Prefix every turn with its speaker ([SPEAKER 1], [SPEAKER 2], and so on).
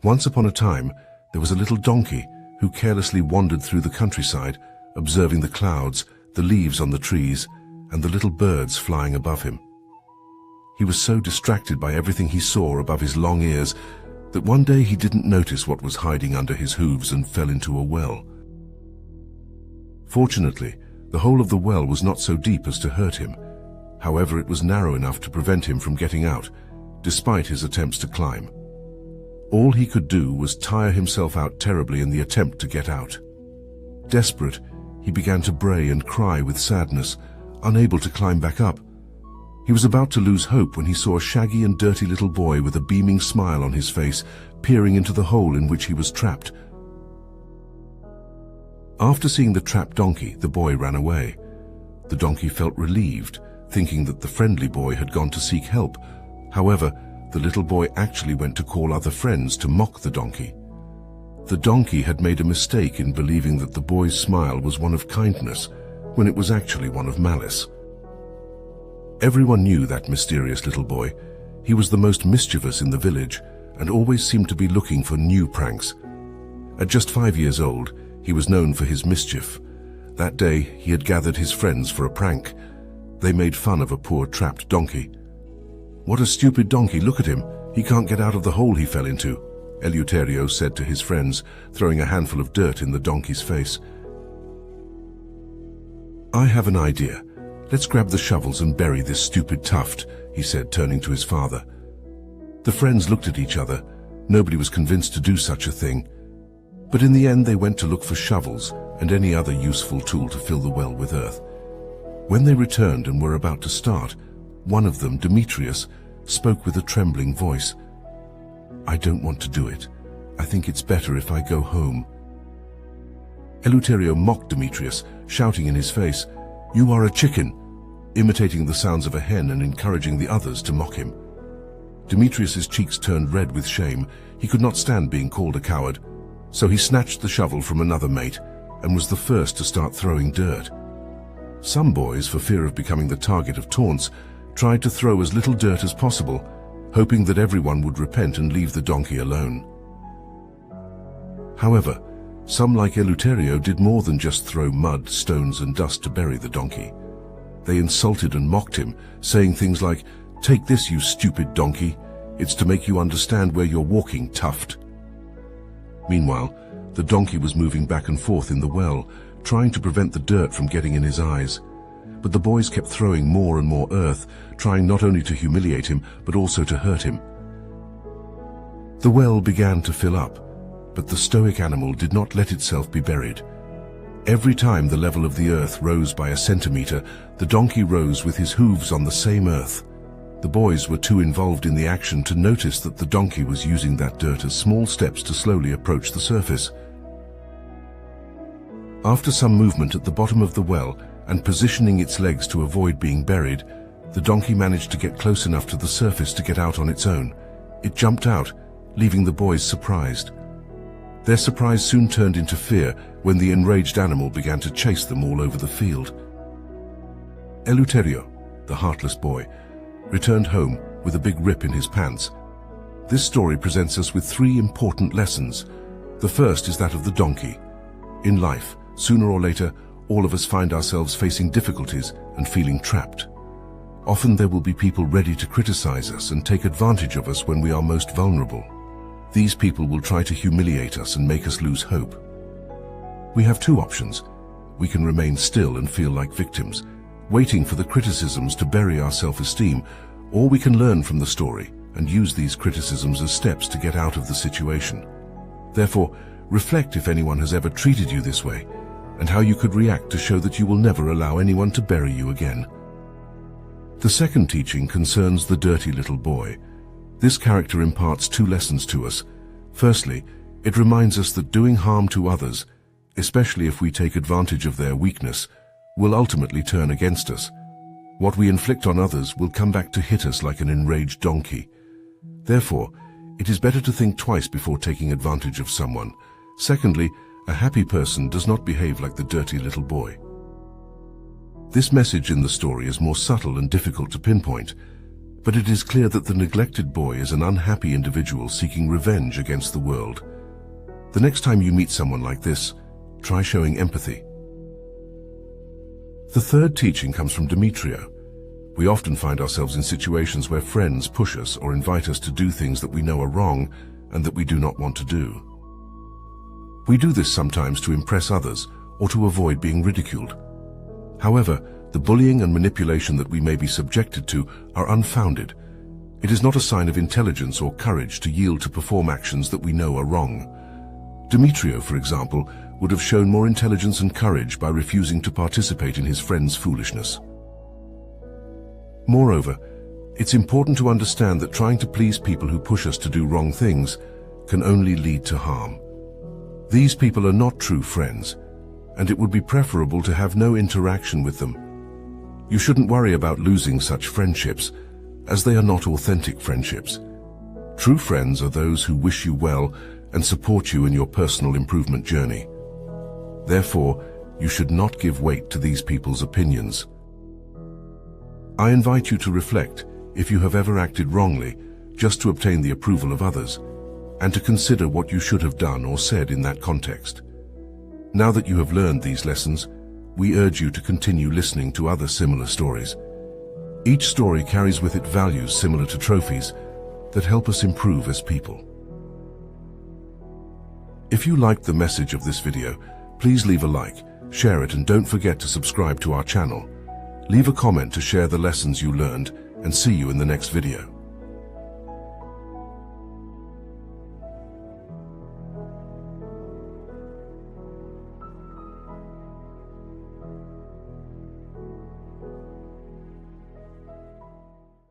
[SPEAKER 1] Once upon a time, there was a little donkey who carelessly wandered through the countryside, observing the clouds, the leaves on the trees, and the little birds flying above him. He was so distracted by everything he saw above his long ears that one day he didn't notice what was hiding under his hooves and fell into a well. Fortunately, the hole of the well was not so deep as to hurt him. However, it was narrow enough to prevent him from getting out, despite his attempts to climb. All he could do was tire himself out terribly in the attempt to get out. Desperate, he began to bray and cry with sadness, unable to climb back up. He was about to lose hope when he saw a shaggy and dirty little boy with a beaming smile on his face, peering into the hole in which he was trapped. After seeing the trapped donkey, the boy ran away. The donkey felt relieved, thinking that the friendly boy had gone to seek help. However, the little boy actually went to call other friends to mock the donkey. The donkey had made a mistake in believing that the boy's smile was one of kindness, when it was actually one of malice. Everyone knew that mysterious little boy. He was the most mischievous in the village and always seemed to be looking for new pranks. At just 5 years old, he was known for his mischief. That day, he had gathered his friends for a prank. They made fun of a poor trapped donkey. "What a stupid donkey, look at him. He can't get out of the hole he fell into," Eleuterio said to his friends, throwing a handful of dirt in the donkey's face. "I have an idea. Let's grab the shovels and bury this stupid tuft," he said, turning to his father. The friends looked at each other. Nobody was convinced to do such a thing. But in the end, they went to look for shovels and any other useful tool to fill the well with earth. When they returned and were about to start, one of them, Demetrius, spoke with a trembling voice. "I don't want to do it. I think it's better if I go home." Eleuterio mocked Demetrius, shouting in his face, "You are a chicken," imitating the sounds of a hen and encouraging the others to mock him. Demetrius's cheeks turned red with shame. He could not stand being called a coward, so he snatched the shovel from another mate and was the first to start throwing dirt. Some boys, for fear of becoming the target of taunts, tried to throw as little dirt as possible, hoping that everyone would repent and leave the donkey alone. However, some like Eleuterio did more than just throw mud, stones and dust to bury the donkey. They insulted and mocked him, saying things like, "Take this, you stupid donkey. It's to make you understand where you're walking, tuft." Meanwhile, the donkey was moving back and forth in the well, trying to prevent the dirt from getting in his eyes. But the boys kept throwing more and more earth, trying not only to humiliate him, but also to hurt him. The well began to fill up, but the stoic animal did not let itself be buried. Every time the level of the earth rose by a centimeter, the donkey rose with his hooves on the same earth. The boys were too involved in the action to notice that the donkey was using that dirt as small steps to slowly approach the surface. After some movement at the bottom of the well and positioning its legs to avoid being buried, the donkey managed to get close enough to the surface to get out on its own. It jumped out, leaving the boys surprised. Their surprise soon turned into fear when the enraged animal began to chase them all over the field. Eleuterio, the heartless boy, returned home with a big rip in his pants. This story presents us with 3 important lessons. The first is that of the donkey. In life, sooner or later, all of us find ourselves facing difficulties and feeling trapped. Often there will be people ready to criticize us and take advantage of us when we are most vulnerable. These people will try to humiliate us and make us lose hope. We have 2 options. We can remain still and feel like victims, waiting for the criticisms to bury our self-esteem, or we can learn from the story and use these criticisms as steps to get out of the situation. Therefore, reflect if anyone has ever treated you this way, and how you could react to show that you will never allow anyone to bury you again. The second teaching concerns the dirty little boy. This character imparts 2 lessons to us. Firstly, it reminds us that doing harm to others, especially if we take advantage of their weakness, will ultimately turn against us. What we inflict on others will come back to hit us like an enraged donkey. Therefore, it is better to think twice before taking advantage of someone. Secondly, a happy person does not behave like the dirty little boy. This message in the story is more subtle and difficult to pinpoint, But it is clear that the neglected boy is an unhappy individual seeking revenge against the world. The next time you meet someone like this, try showing empathy. The third teaching comes from Demetrio. We often find ourselves in situations where friends push us or invite us to do things that we know are wrong and that we do not want to do. We do this sometimes to impress others or to avoid being ridiculed. However, the bullying and manipulation that we may be subjected to are unfounded. It is not a sign of intelligence or courage to yield to perform actions that we know are wrong. Demetrio, for example, would have shown more intelligence and courage by refusing to participate in his friend's foolishness. Moreover, it's important to understand that trying to please people who push us to do wrong things can only lead to harm. These people are not true friends, and it would be preferable to have no interaction with them. You shouldn't worry about losing such friendships, as they are not authentic friendships. True friends are those who wish you well and support you in your personal improvement journey. Therefore, you should not give weight to these people's opinions. I invite you to reflect if you have ever acted wrongly just to obtain the approval of others, and to consider what you should have done or said in that context. Now that you have learned these lessons, we urge you to continue listening to other similar stories. Each story carries with it values similar to trophies that help us improve as people. If you liked the message of this video, please leave a like, share it, and don't forget to subscribe to our channel. Leave a comment to share the lessons you learned, and see you in the next video.